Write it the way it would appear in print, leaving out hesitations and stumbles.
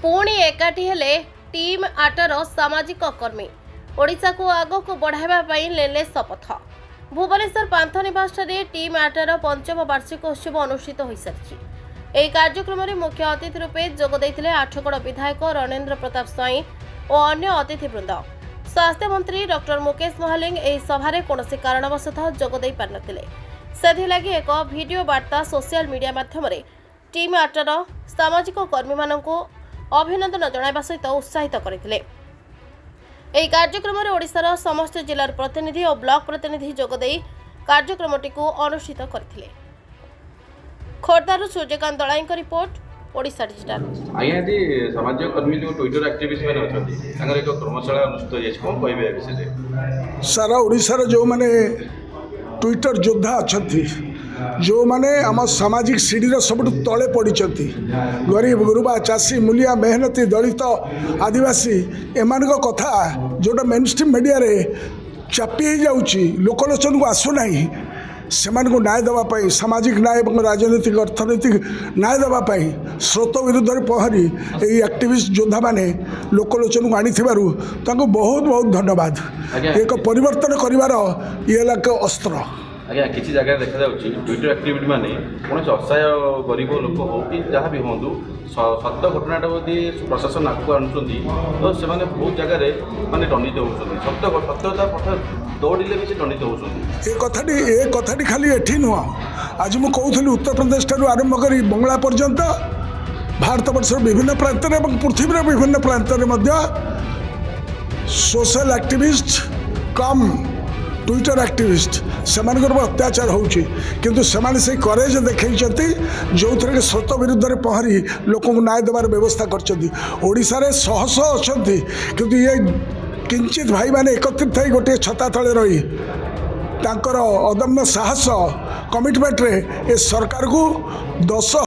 पुणी एकाठी हेले team utter सामाजिक कर्मी ओडिशा को आग को बढ़ावा नेले शपथ। भुवनेश्वर पांथनिवास टीम आटर पंचम वार्षिकोत्सव अनुष्ठित हो सारी। यह कार्यक्रम में मुख्य अतिथि रूपे जोगदे आठगड़ विधायक रणेन्द्र प्रताप स्वाई और अन्य अतिथिवृंद। स्वास्थ्य मंत्री डॉक्टर मुकेश महालिंग यह सभारे कौन कारणवशतः जोगदे पारिनथिले। सेथिलागि एक वीडियो वार्ता सोशल मीडिया माध्यम टीम आटर सामाजिक कर्मी मानक अभिनंदन जणाइबा सहित उत्साहित करथिले। एही कार्यक्रम में ओडिशार समस्त जिलार प्रतिनिधि और ब्लॉक प्रतिनिधि जोगदे कार्यक्रमटी को अनुष्ठित करथिले। खोर्धारू सूर्यकांत दलाई रिपोर्ट ओडिशा डिजिटल। आज्ञा जी सामाजिक कर्मी जो ट्विटर एक्टिविस्ट मैंने अच्छा एक कर्मशाला अनुष्ठित कौन कहे विषय सारा ओडिशार जो माने ट्विटर योद्धा अच्छा जो माने आम सामाजिक सीढ़ी सब तले पड़ी गरीब गुरुबा चाषी मूलिया मेहनती दलित आदिवासी एमान कथा जोटा मेन स्ट्रीम मीडिया रे चापी जाऊँगी लोकलोचन को आसुना से न्याय देवाई सामाजिक न्याय और राजनीतिक अर्थनैतिक न्याय देवाई स्रोत विरुद्ध पहरी यही एक्टिविस्ट योद्धा मैंने लोकलोचन को आनी बहुत बहुत धन्यवाद। एक परिवर्तन कर ये अस्त्र आज्ञा किसी जगह देखा ट्विटर एक्टिविटी माने कौन असहाय गरीब लोक हो कि जहाँ भी हूँ सत्य घटनाटा यदि प्रशासन आगे आणुंट तो से बहुत जगह माने दंडित होती सत्यता पथ दौड़े भी से दंडित होती। ये कथाटी खाली एठी नुह आज मुझे कहूली उत्तर प्रदेश ठार आरंभ कर बंगला पर्यंत भारत वर्षर विभिन्न प्रांत में पृथ्वीर विभिन्न प्रांत में सोशल एक्टिविस्ट कम ट्विटर एक्टिविस्ट से अत्याचार होउछि किंतु सेमाने से करेज देखै जो थे स्रोत विरुद्ध पहरी लोक न्याय देवार व्यवस्था करशार शह शह अच्छा किंतु ये किंचित भाई मैंने एकत्रित हो गोटे छता तले रही तांकर अदम्य साहस कमिटमेंट रे ए सरकार को 10